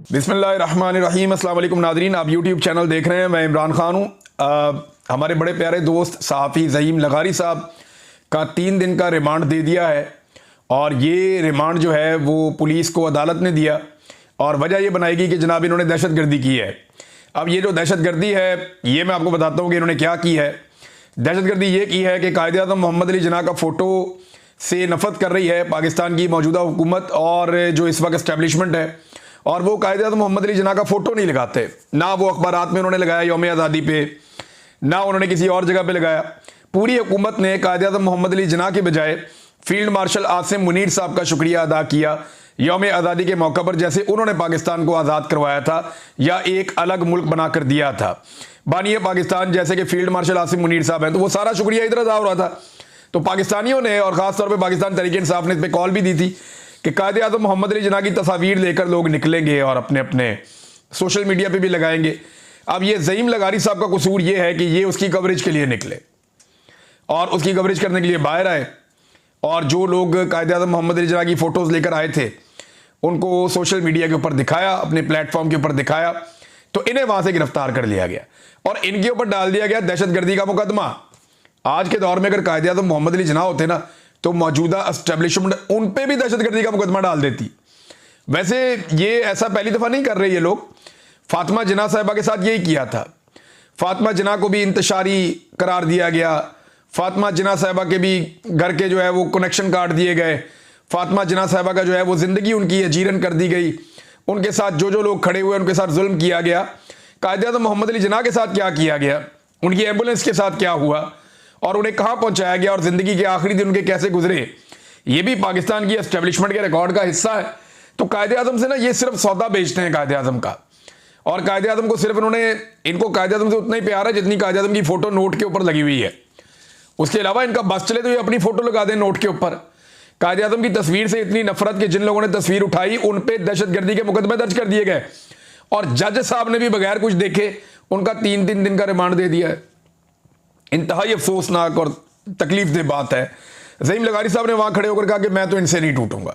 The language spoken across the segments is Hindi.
बिस्मिल्लाहिर्रहमानिर्रहीम। अस्सलाम वालेकुम नादरीन, आप यूट्यूब चैनल देख रहे हैं। मैं इमरान खान हूँ। हमारे बड़े प्यारे दोस्त सहाफ़ी ज़हीम लगारी साहब का 3 दिन का रिमांड दे दिया है और ये रिमांड जो है वो पुलिस को अदालत ने दिया और वजह ये बनाएगी कि जनाब इन्होंने दहशतगर्दी की है। अब ये जो दहशतगर्दी है ये मैं आपको बताता हूँ कि इन्होंने क्या की है। दहशतगर्दी ये की है कि कायदे आज़म मोहम्मद अली जिन्ना का फ़ोटो से नफ़रत कर रही है पाकिस्तान की मौजूदा हुकूमत और जो इस वक्त इस्टेब्लिशमेंट है, और वो कायदे आज़म मोहम्मद अली जिन्ना का फ़ोटो नहीं लगाते। ना वो अखबारात में उन्होंने लगाया यौम आज़ादी पे, ना उन्होंने किसी और जगह पे लगाया। पूरी हुकूमत ने कायदे आज़म मोहम्मद अली जिन्ना के बजाय फील्ड मार्शल आसिम मुनीर साहब का शुक्रिया अदा किया यौम आज़ादी के मौका पर, जैसे उन्होंने पाकिस्तान को आज़ाद करवाया था या एक अलग मुल्क बनाकर दिया था। बानिए पाकिस्तान जैसे कि फील्ड मार्शल आसिम मुनीर साहब हैं, तो वो सारा शुक्रिया इधर अदा हो रहा था। तो पाकिस्तानियों ने और ख़ासतौर पर पाकिस्तान तहरीक इंसाफ ने इस पर कॉल भी दी थी कि कायदे आज़म मोहम्मद अली जिन्ना की तस्वीर लेकर लोग निकलेंगे और अपने अपने सोशल मीडिया पे भी लगाएंगे। अब ये ज़हीम लगारी साहब का कसूर ये है कि ये उसकी कवरेज के लिए निकले और उसकी कवरेज करने के लिए बाहर आए, और जो लोग कायदे आज़म मोहम्मद अली जिन्ना की फ़ोटोज़ लेकर आए थे उनको सोशल मीडिया के ऊपर दिखाया, अपने प्लेटफॉर्म के ऊपर दिखाया, तो इन्हें वहाँ से गिरफ्तार कर लिया गया और इनके ऊपर डाल दिया गया दहशतगर्दी का मुकदमा। आज के दौर में अगर कायदे आज़म मोहम्मद अली जिन्ना होते ना तो मौजूदा एस्टेब्लिशमेंट उन पे भी दहशतगर्दी का मुकदमा डाल देती। वैसे ये ऐसा पहली दफ़ा नहीं कर रहे ये लोग। फातिमा जिन्ना साहिबा के साथ यही किया था। फातिमा जिन्ना को भी इंतशारी करार दिया गया। फातिमा जिन्ना साहिबा के भी घर के जो है वो कनेक्शन काट दिए गए। फातिमा जिन्ना साहिबा का जो है वो ज़िंदगी उनकी अजीरन कर दी गई। उनके साथ जो जो लोग खड़े हुए उनके साथ जुल्म किया गया। कायदे आज़म मोहम्मद अली जिन्ना के साथ क्या किया गया, उनकी एम्बुलेंस के साथ क्या हुआ और उन्हें कहाँ पहुँचाया गया और ज़िंदगी के आखिरी दिन उनके कैसे गुजरे, ये भी पाकिस्तान की एस्टेब्लिशमेंट के रिकॉर्ड का हिस्सा है। तो कायदे आज़म से ना ये सिर्फ सौदा बेचते हैं कायदे आज़म का, और कायदे आज़म को सिर्फ इनको कायदे आज़म से उतना ही प्यार है जितनी कायदे आज़म की फ़ोटो नोट के ऊपर लगी हुई है। उसके अलावा इनका बस चले तो ये अपनी फ़ोटो लगा दें नोट के ऊपर। कायदे आज़म की तस्वीर से इतनी नफरत कि जिन लोगों ने तस्वीर उठाई उन पर दहशतगर्दी के मुकदमे दर्ज कर दिए गए, और जज साहब ने भी बगैर कुछ देखे उनका 3-3 दिन का रिमांड दे दिया है। इंतहाई अफसोसनाक और तकलीफ दे बात है। ज़हीम लगारी साहब ने वहाँ खड़े होकर कहा कि मैं तो इनसे नहीं टूटूंगा।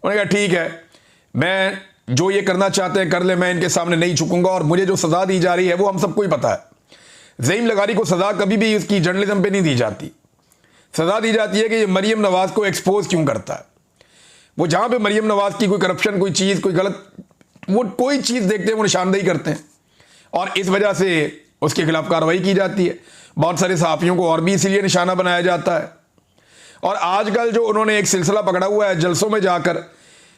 उन्होंने कहा ठीक है, मैं जो ये करना चाहते हैं कर ले, मैं इनके सामने नहीं झुकूंगा, और मुझे जो सज़ा दी जा रही है वो हम सबको ही पता है। ज़हीम लगारी को सज़ा कभी भी उसकी जर्नलिज्म पे नहीं दी जाती। सज़ा दी जाती है कि ये मरीम नवाज़ को एक्सपोज क्यों करता है। वो जहाँ पे मरीम नवाज़ की कोई करप्शन, कोई चीज़, कोई गलत, वो कोई चीज़ देखते हैं वो निशानदेही करते हैं और इस वजह से उसके खिलाफ कार्रवाई की जाती है। बहुत सारे सहाफ़ियों को और भी इसीलिए निशाना बनाया जाता है। और आजकल जो उन्होंने एक सिलसिला पकड़ा हुआ है जलसों में जाकर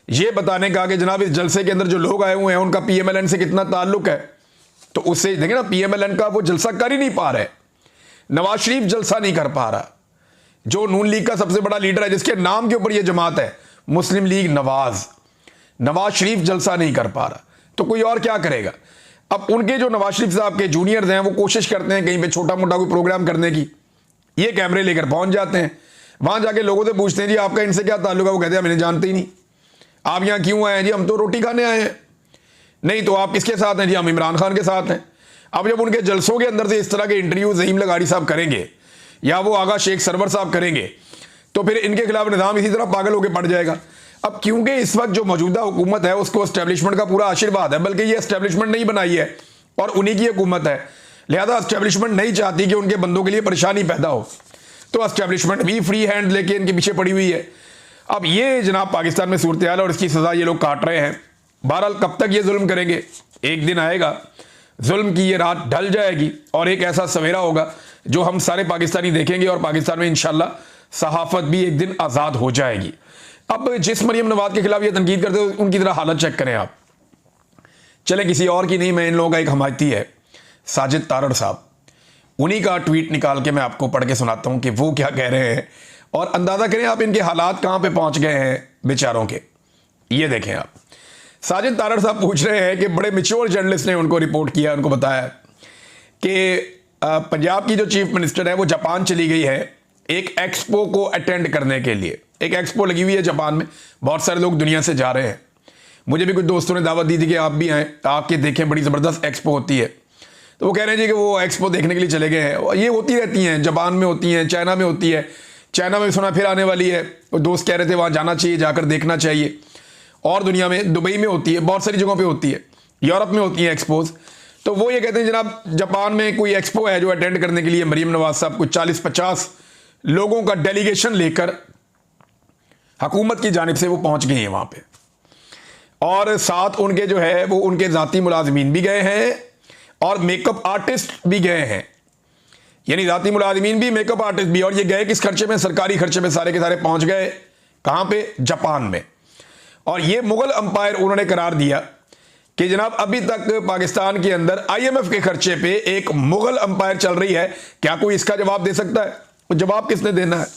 ये बताने का कि जनाब इस जलसे के अंदर जो लोग आए हुए हैं उनका PMLN से कितना ताल्लुक है, तो उससे देखें ना PMLN का वो जलसा कर ही नहीं पा रहे। नवाज शरीफ जलसा नहीं कर पा रहा, जो नून लीग का सबसे बड़ा लीडर है जिसके नाम के ऊपर ये जमात है मुस्लिम लीग नवाज शरीफ जलसा नहीं कर पा रहा, तो कोई और क्या करेगा। अब उनके जो नवाज शरीफ साहब के जूनियर्स हैं वो कोशिश करते हैं कहीं पे छोटा मोटा कोई प्रोग्राम करने की, ये कैमरे लेकर पहुंच जाते हैं, वहां जाके लोगों से पूछते हैं जी आपका इनसे क्या ताल्लुक है, वो कहते हैं मैंने जानते ही नहीं। आप यहाँ क्यों आए हैं जी, हम तो रोटी खाने आए हैं। नहीं तो आप किसके साथ हैं जी, हम इमरान खान के साथ हैं। अब जब उनके जलसों के अंदर से इस तरह के इंटरव्यू ज़हीम लगारी साहब करेंगे या वो आगा शेख सरवर साहब करेंगे तो फिर इनके खिलाफ निज़ाम इसी तरह पागल होकर पड़ जाएगा। अब क्योंकि इस वक्त जो मौजूदा हुकूमत है उसको एस्टेब्लिशमेंट का पूरा आशीर्वाद है, बल्कि ये एस्टेब्लिशमेंट नहीं बनाई है और उन्हीं की हुकूमत है, लिहाजा एस्टेब्लिशमेंट नहीं चाहती कि उनके बंदों के लिए परेशानी पैदा हो, तो एस्टेब्लिशमेंट भी फ्री हैंड लेके इनके पीछे पड़ी हुई है। अब ये जनाब पाकिस्तान में सूरत हाल है और इसकी सज़ा ये लोग काट रहे हैं। बहरहाल कब तक ये जुल्म करेंगे, एक दिन आएगा जुल्म की ये रात ढल जाएगी और एक ऐसा सवेरा होगा जो हम सारे पाकिस्तानी देखेंगे और पाकिस्तान में इंशाल्लाह सहाफ़त भी एक दिन आज़ाद हो जाएगी। अब जिस मरीम नवाज के खिलाफ ये तनकीद करते हो उनकी तरह हालत चेक करें आप। चले किसी और की नहीं, मैं इन लोगों का एक हमायती है साजिद तारड़ साहब, उन्हीं का ट्वीट निकाल के मैं आपको पढ़ के सुनाता हूं कि वो क्या कह रहे हैं और अंदाज़ा करें आप इनके हालात कहां पे पहुंच गए हैं बेचारों के। ये देखें आप, साजिद तारड़ साहब पूछ रहे हैं कि बड़े मैच्योर जर्नलिस्ट ने उनको रिपोर्ट किया, उनको बताया कि पंजाब की जो चीफ मिनिस्टर है वो जापान चली गई है एक एक्सपो को अटेंड करने के लिए। एक एक्सपो लगी हुई है जापान में, बहुत सारे लोग दुनिया से जा रहे हैं। मुझे भी कुछ दोस्तों ने दावत दी थी कि आप भी आएँ, आके देखें, बड़ी ज़बरदस्त एक्सपो होती है। तो वो कह रहे हैं जी कि वो एक्सपो देखने के लिए चले गए हैं। ये होती रहती हैं, जापान में होती हैं, चाइना में होती है, चाइना में सुना फिर आने वाली है। वो दोस्त कह रहे थे वहाँ जाना चाहिए, जाकर देखना चाहिए। और दुनिया में, दुबई में होती है, बहुत सारी जगहों पे होती है, यूरोप में होती है एक्सपोज। तो वो ये कहते हैं जनाब जापान में कोई एक्सपो है जो अटेंड करने के लिए मरियम नवाज साहब कुछ 40-50 लोगों का डेलीगेशन लेकर हुकूमत की जानिब से वो पहुंच गए हैं वहां पे, और साथ उनके जो है वो उनके ज़ाती मुलाजमीन भी गए हैं और मेकअप आर्टिस्ट भी गए हैं, यानी ज़ाती मुलाजमीन भी, मेकअप आर्टिस्ट भी। और ये गए किस खर्चे में? सरकारी खर्चे में सारे के सारे पहुंच गए। कहां पे? जापान में। और ये मुगल अंपायर उन्होंने करार दिया कि जनाब अभी तक पाकिस्तान के अंदर IMF के खर्चे पे एक मुगल अंपायर चल रही है, क्या कोई इसका जवाब दे सकता है? तो जवाब किसने देना है?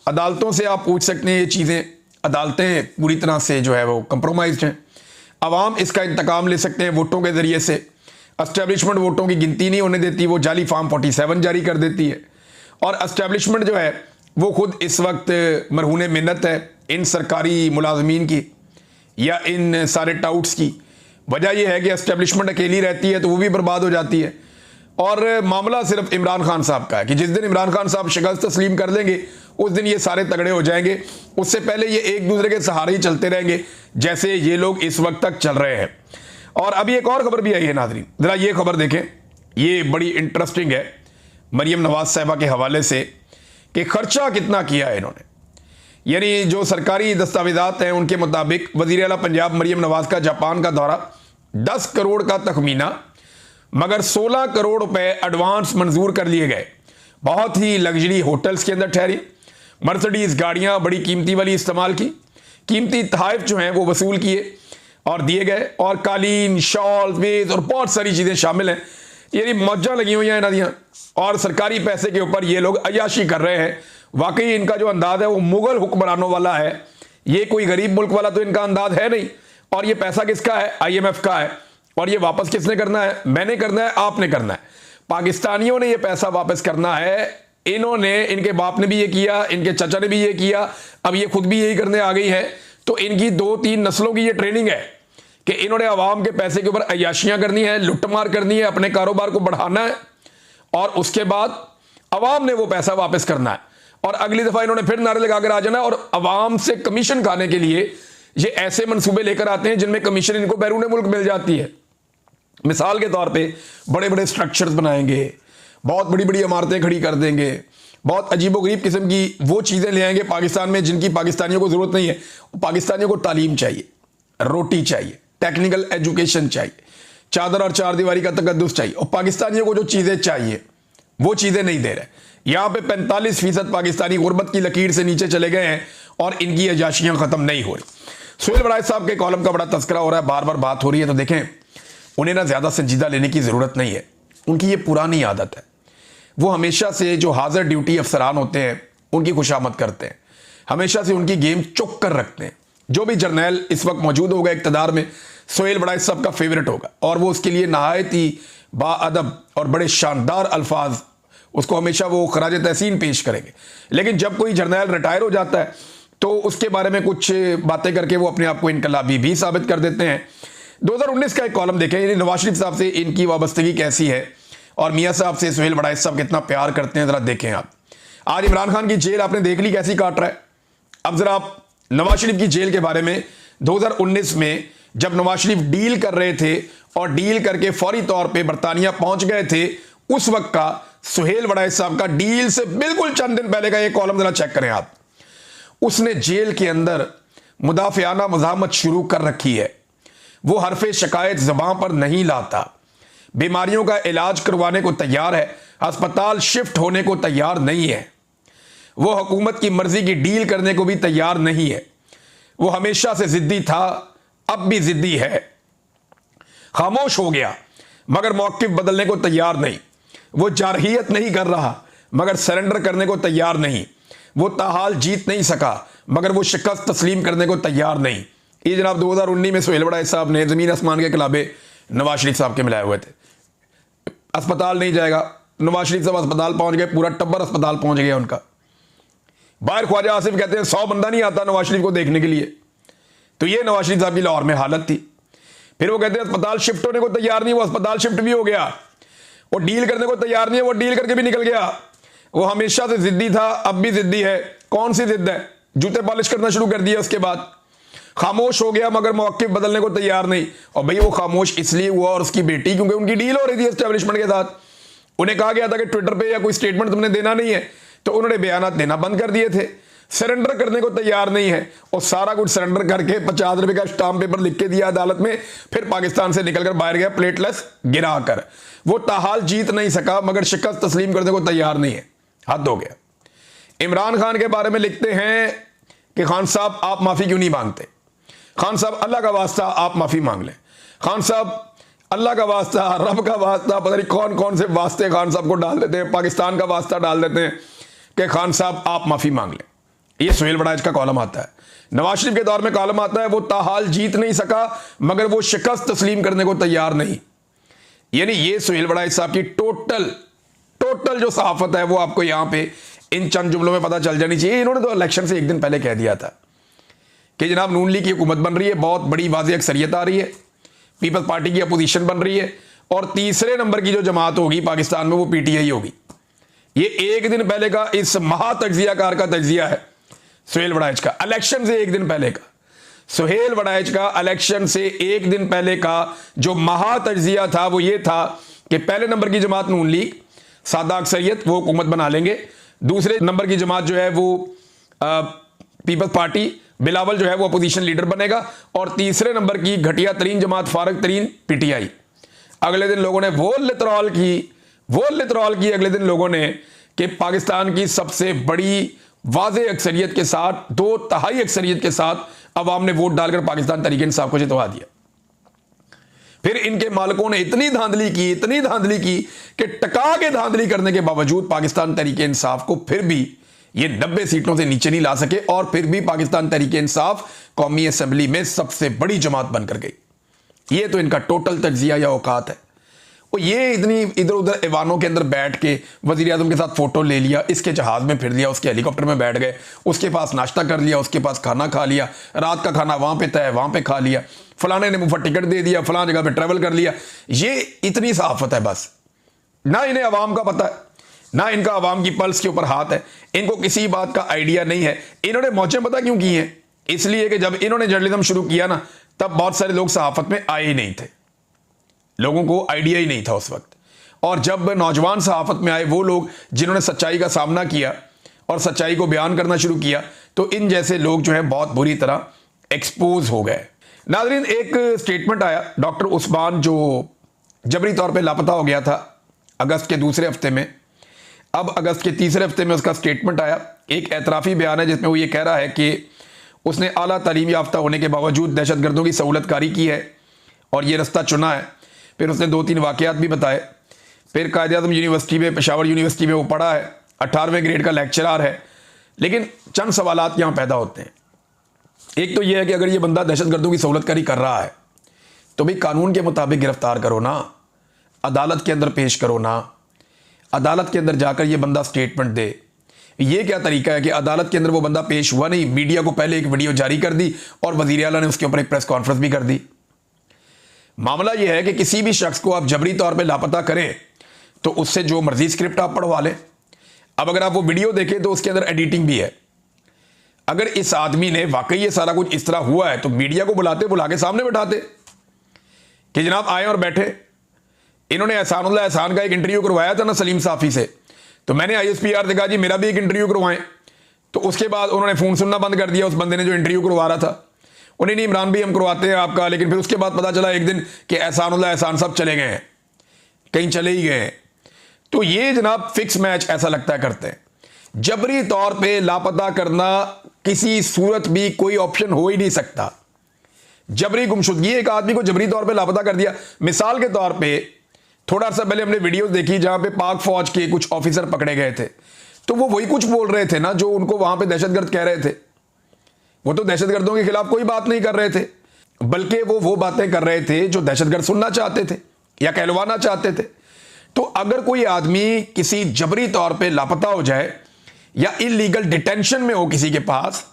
अदालतों से आप पूछ सकते हैं ये चीज़ें, अदालतें पूरी तरह से जो है वो कंप्रोमाइज्ड हैं। अवाम इसका इंतकाम ले सकते हैं वोटों के ज़रिए से। एस्टेब्लिशमेंट वोटों की गिनती नहीं होने देती, वो जाली फॉर्म 47 जारी कर देती है। और एस्टेब्लिशमेंट जो है वो खुद इस वक्त मरहून मिन्नत है इन सरकारी मुलाजमीन की या इन सारे टाउट्स की। वजह यह है कि एस्टेब्लिशमेंट अकेली रहती है तो वो भी बर्बाद हो जाती है। और मामला सिर्फ इमरान खान साहब का है कि जिस दिन इमरान खान साहब शिकस्त तस्लीम कर लेंगे उस दिन ये सारे तगड़े हो जाएंगे। उससे पहले ये एक दूसरे के सहारे ही चलते रहेंगे जैसे ये लोग इस वक्त तक चल रहे हैं। और अभी एक और खबर भी आई है नाज़रीन, जरा ये खबर देखें, ये बड़ी इंटरेस्टिंग है मरियम नवाज साहिबा के हवाले से कि खर्चा कितना किया है इन्होंने। यानी जो सरकारी दस्तावेजात हैं उनके मुताबिक वज़ीर आला पंजाब मरियम नवाज का जापान का दौरा 10 करोड़ का तखमीना, मगर 16 करोड़ रुपए एडवांस मंजूर कर लिए गए। बहुत ही लग्जरी होटल्स के अंदर ठहरी, मर्सिडीज गाड़ियां बड़ी कीमती वाली इस्तेमाल की, कीमती तोहफे जो हैं वो वसूल किए और दिए गए, और कालीन, शॉल, मेज और बहुत सारी चीज़ें शामिल हैं। यानी मौजा लगी हुई हैं इन्हों दियां, और सरकारी पैसे के ऊपर ये लोग अयाशी कर रहे हैं। वाकई इनका जो अंदाज है वो मुगल हुक्मरानों वाला है, ये कोई गरीब मुल्क वाला तो इनका अंदाज है नहीं। और ये पैसा किसका है? IMF का है। और ये वापस किसने करना है? मैंने करना है, आपने करना है। पाकिस्तानियों ने ये पैसा वापस करना है। इन्होंने, इनके बाप ने भी ये किया, इनके चाचा ने भी ये किया, अब ये खुद भी यही करने आ गई है। तो इनकी 2-3 नस्लों की ये ट्रेनिंग है कि इन्होंने अवाम के पैसे के ऊपर अयाशियां करनी है, लुटमार करनी है, अपने कारोबार को बढ़ाना है, और उसके बाद अवाम ने वो पैसा वापस करना है। और अगली दफा इन्होंने फिर नारे लगाकर आ जाना है और अवाम से कमीशन खाने के लिए ये ऐसे मंसूबे लेकर आते हैं जिनमें कमीशन इनको बैरून मुल्क मिल जाती है। मिसाल के तौर पे बड़े बड़े स्ट्रक्चर्स बनाएंगे, बहुत बड़ी बड़ी इमारतें खड़ी कर देंगे, बहुत अजीबोगरीब किस्म की वो चीज़ें ले आएंगे पाकिस्तान में जिनकी पाकिस्तानियों को ज़रूरत नहीं है। पाकिस्तानियों को तालीम चाहिए, रोटी चाहिए, टेक्निकल एजुकेशन चाहिए, चादर और चार दीवारी का तकद्दुस चाहिए, और पाकिस्तानियों को जो चीज़ें चाहिए वो चीज़ें नहीं दे रहे। यहाँ पे 45% पाकिस्तानी गुर्बत की लकीर से नीचे चले गए हैं और इनकी अजाशियाँ ख़त्म नहीं हो रही। सुहेल बड़ाई साहब के कॉलम का बड़ा तस्करा हो रहा है, बार बार बात हो रही है, तो देखें उन्हें ना ज़्यादा संजीदा लेने की ज़रूरत नहीं है। उनकी ये पुरानी आदत है, वो हमेशा से जो हाजिर ड्यूटी अफसरान होते हैं उनकी खुशामद करते हैं, हमेशा से उनकी गेम चुक कर रखते हैं। जो भी जर्नैल इस वक्त मौजूद होगा इक़्तिदार में, सुहेल बड़ाई साहब का फेवरेट होगा, और वो उसके लिए नहायत ही बाअदब और बड़े शानदार अल्फाज उसको हमेशा वो खराज तहसीन पेश करेंगे। लेकिन जब कोई जर्नैल रिटायर हो जाता है तो उसके बारे में कुछ बातें करके वो अपने आप को इनकलाबी भी साबित कर देते हैं। 2019 का एक कॉलम देखें, यानी नवाज शरीफ साहब से इनकी वाबस्तगी कैसी है और मियाँ साहब से सुहेल बड़ाई साहब कितना प्यार करते हैं, ज़रा देखें आप। आज इमरान खान की जेल आपने देख ली कैसी काट रहा है। अब ज़रा आप नवाज शरीफ की जेल के बारे में 2019 में जब नवाज शरीफ डील कर रहे थे और डील करके फौरी तौर पर बरतानिया पहुंच गए थे, उस वक्त का सुहेल बड़ाई साहब का डील से बिल्कुल चंद दिन पहले का ये कॉलम जरा चेक करें आप। उसने जेल के अंदर मुदाफियाना मज़ामत शुरू कर रखी है। वो हरफ शिकायत ज़बान पर नहीं लाता, बीमारियों का इलाज करवाने को तैयार है, अस्पताल शिफ्ट होने को तैयार नहीं है, वो हुकूमत की मर्जी की डील करने को भी तैयार नहीं है। वो हमेशा से ज़िद्दी था, अब भी ज़िद्दी है। खामोश हो गया मगर मौक़िफ़ बदलने को तैयार नहीं। वो जारहियत नहीं कर रहा मगर सरेंडर करने को तैयार नहीं। वो ताहाल जीत नहीं सका मगर वो शिकस्त तस्लीम करने को तैयार नहीं। ये जनाब 2019 में सुहेल बड़ाई साहब ने ज़मीन आसमान के खिलाफे नवाज शरीफ साहब के मिलाए हुए थे। अस्पताल नहीं जाएगा, नवाज शरीफ साहब अस्पताल पहुंच गए, पूरा टब्बर अस्पताल पहुंच गया उनका। बाहर ख्वाजा आसिफ कहते हैं 100 बंदा नहीं आता नवाज शरीफ को देखने के लिए। तो ये नवाज शरीफ साहब की लाहौर में हालत थी। फिर वो कहते हैं अस्पताल शिफ्ट होने को तैयार नहीं, वो अस्पताल शिफ्ट भी हो गया। वो डील करने को तैयार नहीं है, वो डील करके भी निकल गया। वो हमेशा से जिद्दी था, अब भी जिद्दी है। कौन सी जिद है? जूते पॉलिश करना शुरू कर दिया उसके बाद। खामोश हो गया मगर मौक़िफ़ बदलने को तैयार नहीं। और भाई वो खामोश इसलिए हुआ और उसकी बेटी, क्योंकि उनकी डील हो रही थी एस्टेब्लिशमेंट के साथ। उन्हें कहा गया था कि ट्विटर पे या कोई स्टेटमेंट तुमने देना नहीं है, तो उन्होंने बयान देना बंद कर दिए थे। सरेंडर करने को तैयार नहीं है और सारा कुछ सरेंडर करके 50 रुपए का स्टाम्प पेपर लिख के दिया अदालत में, फिर पाकिस्तान से निकलकर बाहर गया प्लेटलेस गिरा कर। वो ताहाल जीत नहीं सका मगर शिकस्त तस्लीम करने को तैयार नहीं है। हद हो गया। इमरान खान के बारे में लिखते हैं कि खान साहब आप माफी क्यों नहीं मांगते? खान साहब अल्लाह का वास्ता आप माफी मांग लें। खान साहब अल्लाह का वास्ता, रब का वास्ता, पता नहीं कौन कौन से वास्ते खान साहब को डाल देते हैं, पाकिस्तान का वास्ता डाल देते हैं कि खान साहब आप माफी मांग लें। ये सुहेल बड़ाइच का कॉलम आता है। नवाज शरीफ के दौर में कॉलम आता है वो ताहाल जीत नहीं सका मगर वो शिकस्त तस्लीम करने को तैयार नहीं। यानी ये सुहेल बड़ाइच साहब की टोटल जो सहाफत है वो आपको यहां पे इन चंद जुमलों में पता चल जानी चाहिए। इन्होंने तो इलेक्शन से एक दिन पहले कह दिया था कि जनाब नून लीग की हुकूमत बन रही है, बहुत बड़ी वाज़ेह अक्सरियत आ रही है, पीपल्स पार्टी की अपोजिशन बन रही है और तीसरे नंबर की जो जमात होगी पाकिस्तान में वो पीटीआई होगी। ये एक दिन पहले का इस महातज्जियाकार का तज्जिया है सुहेल बड़ाइच का, इलेक्शन से एक दिन पहले का। सुहेल बड़ाइच का इलेक्शन से एक दिन पहले का जो महातज्जिया था वो ये था कि पहले नंबर की जमात नून लीग, सादा अक्सरियत, वो हुकूमत बना लेंगे। दूसरे नंबर की जमात जो है वो पीपल्स पार्टी, बिलावल जो है वो अपोजिशन लीडर बनेगा। और तीसरे नंबर की घटिया तरीन जमात, फारग तरीन, पीटीआई। अगले दिन लोगों ने वो लितरॉल की अगले दिन लोगों ने कि पाकिस्तान की सबसे बड़ी वाज़ेह अक्सरियत के साथ, 2/3 अक्सरियत के साथ अवाम ने वोट डालकर पाकिस्तान तहरीक इंसाफ को जितवा दिया। फिर इनके मालिकों ने इतनी धांधली की कि टका के धांधली करने के बावजूद पाकिस्तान तहरीक इंसाफ को फिर भी ये 90 सीटों से नीचे नहीं ला सके और फिर भी पाकिस्तान तहरीक इंसाफ कौमी असेंबली में सबसे बड़ी जमात बनकर गई। ये तो इनका टोटल तज्जिया या औकात है। और ये इतनी इधर उधर ऐवानों के अंदर बैठ के वज़ीर आज़म के साथ फोटो ले लिया, इसके जहाज़ में फिर लिया, उसके हेलीकॉप्टर में बैठ गए, उसके पास नाश्ता कर लिया, उसके पास खाना खा लिया, रात का खाना वहाँ पे तय वहाँ पे खा लिया, फलाने ने मुफ्त टिकट दे दिया, फलां जगह पे ट्रैवल कर लिया। ये इतनी सहाफत है बस। ना इन्हें अवाम का पता है, ना इनका अवाम की पल्स के ऊपर हाथ है, इनको किसी बात का आइडिया नहीं है। इन्होंने मौजें पता क्यों की हैं? इसलिए कि जब इन्होंने जर्नलिज्म शुरू किया ना तब बहुत सारे लोग सहाफत में आए ही नहीं थे, लोगों को आइडिया ही नहीं था उस वक्त। और जब नौजवान सहाफत में आए वो लोग जिन्होंने सच्चाई का सामना किया और सच्चाई को बयान करना शुरू किया, तो इन जैसे लोग जो है बहुत बुरी तरह एक्सपोज हो गए। नाज़रीन, एक स्टेटमेंट आया डॉक्टर उस्मान जो जबरी तौर पे लापता हो गया था अगस्त के दूसरे हफ्ते में। अब अगस्त के तीसरे हफ्ते में उसका स्टेटमेंट आया, एक एतराफ़ी बयान है जिसमें वो ये कह रहा है कि उसने आला तालीम याफ्ता होने के बावजूद दहशतगर्दों की सहूलतकारी की है और ये रास्ता चुना है। फिर उसने 2-3 वाक़यात भी बताए। फिर कायद-ए-आज़म यूनिवर्सिटी में, पेशावर यूनिवर्सिटी में वो पढ़ा है, 18वें ग्रेड का लेक्चरर है। लेकिन चंद सवालात यहाँ पैदा होते हैं। एक तो ये है कि अगर ये बंदा दहशतगर्दों की सहूलतकारी कर रहा है तो भाई कानून के मुताबिक गिरफ्तार करो ना, अदालत के अंदर पेश करो ना, अदालत के अंदर जाकर ये बंदा स्टेटमेंट दे। ये क्या तरीका है कि अदालत के अंदर वो बंदा पेश हुआ नहीं, मीडिया को पहले एक वीडियो जारी कर दी और वज़ीर आला ने उसके ऊपर एक प्रेस कॉन्फ्रेंस भी कर दी। मामला यह है कि किसी भी शख्स को आप जबरी तौर पे लापता करें तो उससे जो मर्जी स्क्रिप्ट आप पढ़वा लें। अब अगर आप वो वीडियो देखें तो उसके अंदर एडिटिंग भी है। अगर इस आदमी ने वाकई ये सारा कुछ इस तरह हुआ है तो मीडिया को बुला के सामने बैठाते कि जनाब आए और बैठे। इन्होंने एहसान का एक इंटरव्यू करवाया था ना सलीम साफ़ी से, तो मैंने ISPR से कहा जी मेरा भी एक इंटरव्यू करवाएं, तो उसके बाद उन्होंने फ़ोन सुनना बंद कर दिया उस बंदे ने जो इंटरव्यू करवा रहा था। उन्हें नहीं इमरान भी हम करवाते हैं आपका, लेकिन फिर उसके बाद पता चला एक दिन कि एहसान साहब चले गए हैं, कहीं चले ही गए हैं। तो ये जनाब फिक्स मैच ऐसा लगता है करते हैं। जबरी तौर पे लापता करना किसी सूरत भी कोई ऑप्शन हो ही नहीं सकता। जबरी गुमशुदगी, एक आदमी को जबरी तौर पे लापता कर दिया। मिसाल के तौर पे थोड़ा सा पहले हमने वीडियोस देखी जहां पे पाक फौज के कुछ ऑफिसर पकड़े गए थे, तो वो वही कुछ बोल रहे थे ना जो उनको वहां पे दहशतगर्द कह रहे थे। वो तो दहशतगर्दों के खिलाफ कोई बात नहीं कर रहे थे, बल्कि वो बातें कर रहे थे जो दहशतगर्द सुनना चाहते थे या कहलवाना चाहते थे। तो अगर कोई आदमी किसी जबरी तौर पे लापता हो जाए या इलीगल डिटेंशन में हो, किसी के पास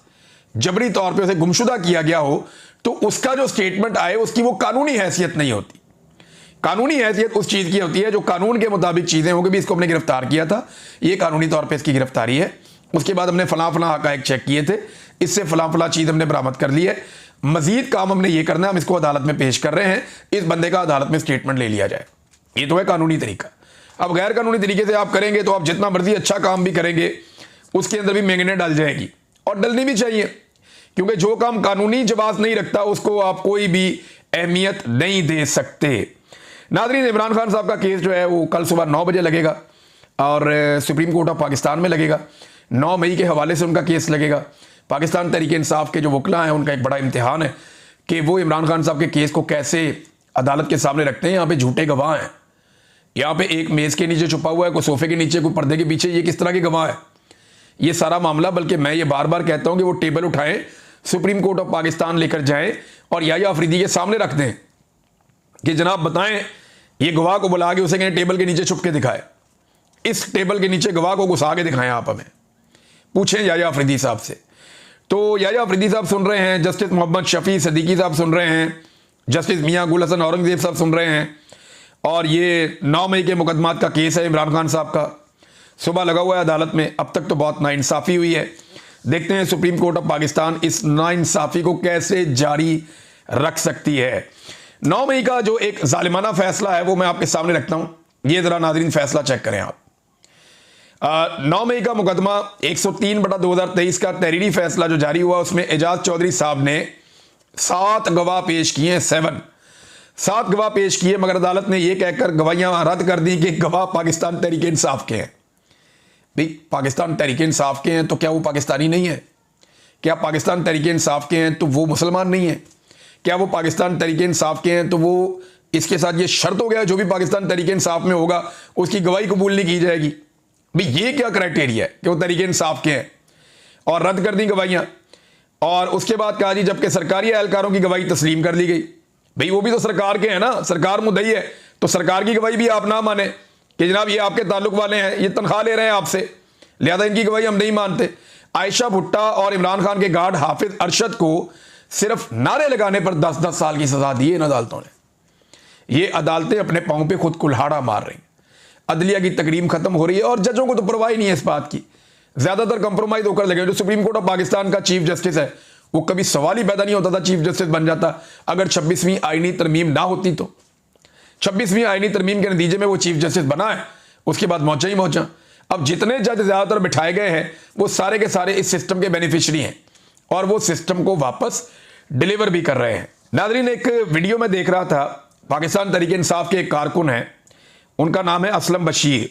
जबरी तौर पे उसे गुमशुदा किया गया हो, तो उसका जो स्टेटमेंट आए उसकी वो कानूनी हैसियत नहीं होती। कानूनी हैसियत उस चीज़ की होती है जो कानून के मुताबिक चीज़ें होंगी। भी इसको हमने गिरफ्तार किया था, ये कानूनी तौर पे इसकी गिरफ्तारी है। उसके बाद हमने फलां हकायक चेक किए थे, इससे फलां चीज़ हमने बरामद कर ली है। मजीद काम हमने ये करना है, हम इसको अदालत में पेश कर रहे हैं, इस बंदे का अदालत में स्टेटमेंट ले लिया जाए। ये तो है कानूनी तरीका। अब गैर कानूनी तरीके से आप करेंगे तो आप जितना मर्जी अच्छा काम भी करेंगे उसके अंदर भी महंगने डल जाएगी, और डलनी भी चाहिए, क्योंकि जो काम कानूनी जवाब नहीं रखता उसको आप कोई भी अहमियत नहीं दे सकते। नाज़रीन, इमरान खान साहब का केस जो है वो कल सुबह 9 बजे लगेगा और सुप्रीम कोर्ट ऑफ पाकिस्तान में लगेगा। 9 मई के हवाले से उनका केस लगेगा। पाकिस्तान तहरीक इंसाफ के जो वकला हैं उनका एक बड़ा इम्तिहान है कि वो इमरान खान साहब के केस को कैसे अदालत के सामने रखते हैं। यहाँ पे झूठे गवाह हैं, यहाँ पे एक मेज़ के नीचे छुपा हुआ है, कोई सोफे के नीचे, कोई पर्दे के पीछे, ये किस तरह के गवाह है ये सारा मामला। बल्कि मैं ये बार बार कहता हूँ कि वो टेबल उठाएं, सुप्रीम कोर्ट ऑफ पाकिस्तान लेकर जाएं और याह्या अफरीदी के सामने रख दें कि जनाब बताएं, ये गवाह को बुला के उसे कहें टेबल के नीचे छुप के दिखाए, इस टेबल के नीचे गवाह को घुसा के दिखाएं, आप हमें पूछें याह्या अफरीदी साहब से। तो याह्या अफरीदी साहब सुन रहे हैं, जस्टिस मोहम्मद शफी सदीकी साहब सुन रहे हैं, जस्टिस मियां गुल हसन औरंगजेब साहब सुन रहे हैं, और ये 9 मई के मुकदमात का केस है इमरान खान साहब का, सुबह लगा हुआ है अदालत में। अब तक तो बहुत नाइंसाफ़ी हुई है, देखते हैं सुप्रीम कोर्ट ऑफ पाकिस्तान इस नाइंसाफ़ी को कैसे जारी रख सकती है। 9 मई का जो एक जालिमाना फैसला है वो मैं आपके सामने रखता हूं, ये ज़रा नाज़रीन फैसला चेक करें आप। 9 मई का मुकदमा 103/2023 का तहरीरी फैसला जो जारी हुआ, उसमें एजाज चौधरी साहब ने 7 गवाह पेश किए हैं, 7 गवाह पेश किए, मगर अदालत ने यह कहकर गवाहियां रद्द कर दी कि गवाह पाकिस्तान तहरीक इंसाफ के हैं। भाई पाकिस्तान तहरीक इंसाफ के हैं तो क्या वो पाकिस्तानी नहीं है? क्या पाकिस्तान तहरीक इंसाफ के हैं तो वो मुसलमान नहीं है? क्या वो पाकिस्तान तहरीक इंसाफ के हैं तो वो, इसके साथ ये शर्त हो गया जो भी पाकिस्तान तहरीक इंसाफ में होगा उसकी गवाही कबूल नहीं की जाएगी? भाई ये क्या क्राइटेरिया है कि वो तहरीक इंसाफ के हैं? और रद्द कर दी गवाहियां, और उसके बाद कहा जी जबकि सरकारी एहलकारों की गवाही तस्लीम कर ली गई। भाई वो भी तो सरकार के हैं ना, सरकार मुद्दई है, तो सरकार की गवाही भी आप ना माने कि जनाब ये आपके ताल्लुक वाले हैं, ये तनख्वाह ले रहे हैं आपसे, लिहाजा इनकी गवाही हम नहीं मानते। आयशा भुट्टा और इमरान खान के गार्ड हाफिज अरशद को सिर्फ नारे लगाने पर 10-10 साल की सजा दी है इन अदालतों ने। ये अदालतें अपने पांव पे खुद कुल्हाड़ा मार रही, अदलिया की तकरीम खत्म हो रही है, और जजों को तो परवाह ही नहीं है इस बात की, ज्यादातर कंप्रोमाइज होकर लगे। जो सुप्रीम कोर्ट ऑफ पाकिस्तान का चीफ जस्टिस है वो कभी सवाल ही पैदा नहीं होता था चीफ जस्टिस बन जाता अगर 26वीं आईनी तरमीम ना होती। तो 26वीं आईनी तरमीम के नतीजे में वो चीफ जस्टिस बना है, उसके बाद मौजा ही मौजा। अब जितने जज ज्यादातर बिठाए गए हैं वो सारे के सारे इस सिस्टम के बेनिफिशियरी हैं और वो सिस्टम को वापस डिलीवर भी कर रहे हैं। नाज़रीन, एक वीडियो में देख रहा था, पाकिस्तान तहरीक इंसाफ के एक कारकुन हैं, उनका नाम है असलम बशीर।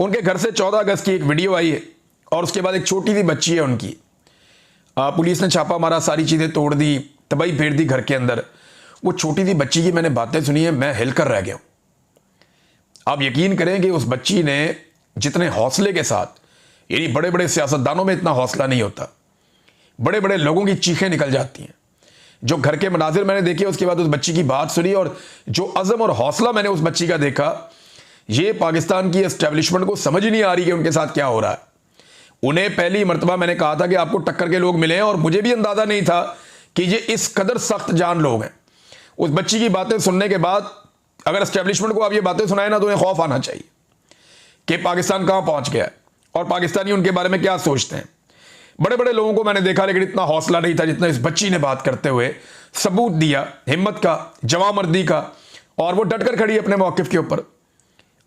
उनके घर से 14 अगस्त की एक वीडियो आई है और उसके बाद एक छोटी सी बच्ची है उनकी, पुलिस ने छापा मारा, सारी चीज़ें तोड़ दी, तबाही फेर दी घर के अंदर। वो छोटी सी बच्ची की मैंने बातें सुनी है, मैं हिल कर रह गया हूं। आप यकीन करें कि उस बच्ची ने जितने हौसले के साथ, यानी बड़े बड़े सियासतदानों में इतना हौसला नहीं होता, बड़े बड़े लोगों की चीखें निकल जाती हैं, जो घर के मनाजिर मैंने देखे, उसके बाद उस बच्ची की बात सुनी और जो अज़म और हौसला मैंने उस बच्ची का देखा, ये पाकिस्तान की एस्टेब्लिशमेंट को समझ ही नहीं आ रही कि उनके साथ क्या हो रहा है। उन्हें पहली मरतबा मैंने कहा था कि आपको टक्कर के लोग मिले हैं, और मुझे भी अंदाजा नहीं था कि ये इस कदर सख्त जान लोग हैं। उस बच्ची की बातें सुनने के बाद अगर एस्टेब्लिशमेंट को आप ये बातें सुनाए ना तो उन्हें खौफ आना चाहिए कि पाकिस्तान कहां पहुंच गया है और पाकिस्तानी उनके बारे में क्या सोचते हैं। बड़े बड़े लोगों को मैंने देखा, लेकिन इतना हौसला नहीं था जितना इस बच्ची ने बात करते हुए सबूत दिया, हिम्मत का, जवामर्दी का, और वो डटकर खड़ी अपने मौकिफ के ऊपर।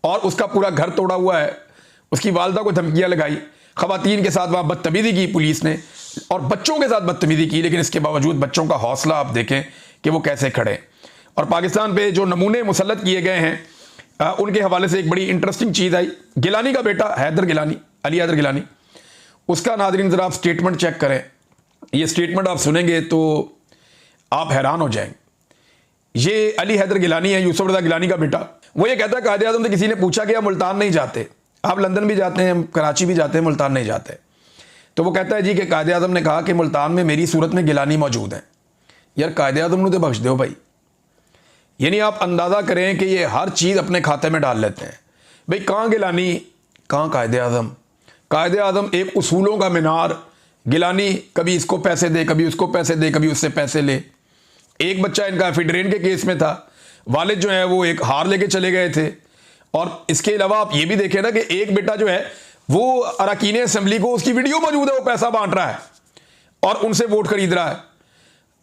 और उसका पूरा घर तोड़ा हुआ है, उसकी वालदा को धमकियां लगाई, खवातीन के साथ वहां बदतमीजी की पुलिस ने और बच्चों के साथ बदतमीजी की, लेकिन इसके बावजूद बच्चों का हौसला आप देखें कि वो कैसे खड़े। और पाकिस्तान पे जो नमूने मुसल्लत किए गए हैं उनके हवाले से एक बड़ी इंटरेस्टिंग चीज़ आई। गिलानी का बेटा हैदर गिलानी, अली हैदर गिलानी, उसका नाज़रीन ज़रा आप स्टेटमेंट चेक करें। ये स्टेटमेंट आप सुनेंगे तो आप हैरान हो जाएंगे। ये अली हैदर गिलानी है, यूसुफ रज़ा गिलानी का बेटा। वो ये कहता है कायदे आज़म से किसी ने पूछा कि आप मुल्तान नहीं जाते, आप लंदन भी जाते हैं, कराची भी जाते हैं, मुल्तान नहीं जाते। तो वो कहता है जी कि कायदे आज़म ने कहा कि मुल्तान में मेरी सूरत में गिलानी मौजूद है। यार कायदे आज़म ने तो बख्श दो भाई, यानी आप अंदाज़ा करें कि ये हर चीज़ अपने खाते में डाल लेते हैं। भाई कहाँ गिलानी, कहाँ कायदे आज़म। कायदे आज़म एक उसूलों का मीनार, गिलानी कभी इसको पैसे दे, कभी उसको पैसे दे, कभी उससे पैसे ले। एक बच्चा इनका फिडरेन के केस में था, वालिद जो है वो एक हार लेके चले गए थे। और इसके अलावा आप ये भी देखें ना कि एक बेटा जो है वो अरकान असेंबली को, उसकी वीडियो मौजूद है, वो पैसा बांट रहा है और उनसे वोट खरीद रहा है।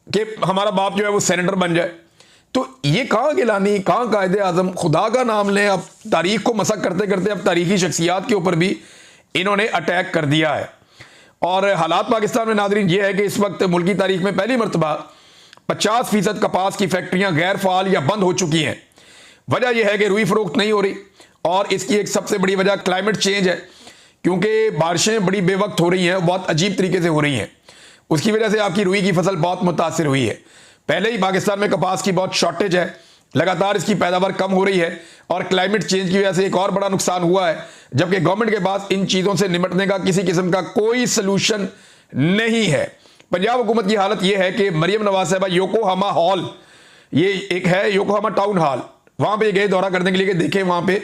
कि हमारा बाप जो है वो सेनेटर बन जाए। तो ये कहाँ गिलानी, कहाँ कायदे आज़म, खुदा का नाम लें। अब तारीख को मसक करते करते अब तारीखी शख्सियात के ऊपर भी इन्होंने अटैक कर दिया है। और हालात पाकिस्तान में नाज़रीन ये है कि इस वक्त मुल्क की तारीख में पहली मरतबा 50% कपास की फैक्ट्रियां गैर फाल या बंद हो चुकी हैं। वजह यह है कि रुई फरोख्त नहीं हो रही, और इसकी एक सबसे बड़ी वजह क्लाइमेट चेंज है, क्योंकि बारिशें बड़ी बेवक्त हो रही हैं, बहुत अजीब तरीके से हो रही हैं। उसकी वजह से आपकी रुई की फसल बहुत मुतासिर हुई है। पहले ही पाकिस्तान में कपास की बहुत शॉर्टेज है, लगातार इसकी पैदावार कम हो रही है, और क्लाइमेट चेंज की वजह से एक और बड़ा नुकसान हुआ है, जबकि गवर्नमेंट के पास इन चीज़ों से निपटने का किसी किस्म का कोई सलूशन नहीं है। पंजाब हुकूमत की हालत यह है कि मरियम नवाज साहबा योकोहामा हॉल, ये एक है योकोहामा टाउन हॉल, वहां पे गए दौरा करने के लिए कि देखें वहां पे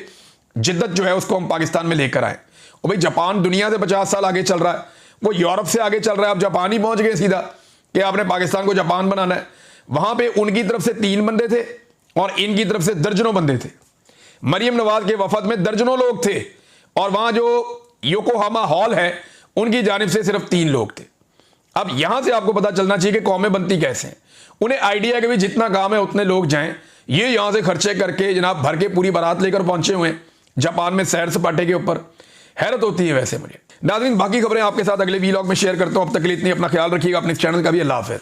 जिद्दत जो है उसको हम पाकिस्तान में लेकर आए। और भाई जापान दुनिया से 50 साल आगे चल रहा है, वो यूरोप से आगे चल रहा है, अब जापान ही पहुंच गए सीधा कि आपने पाकिस्तान को जापान बनाना है। वहां पे उनकी तरफ से 3 बंदे थे और इनकी तरफ से दर्जनों बंदे थे। मरियम नवाज के वफद में दर्जनों लोग थे, और वहां जो योकोहामा हॉल है उनकी जानिब से सिर्फ 3 लोग थे। अब यहां से आपको पता चलना चाहिए कि कौमें बनती कैसे हैं। उन्हें आइडिया है कि भाई जितना काम है उतने लोग जाएं। ये यहां से खर्चे करके जनाब भर के पूरी बारात लेकर पहुंचे हुए हैं जापान में सैर सपाटे के ऊपर। हैरत होती है वैसे मुझे। नाज़रीन, बाकी खबरें आपके साथ अगले वीलॉग में शेयर करता हूं। अब तक के लिए इतनी, अपना ख्याल रखिएगा, अपने चैनल का भी। अल्लाह हाफ़िज़।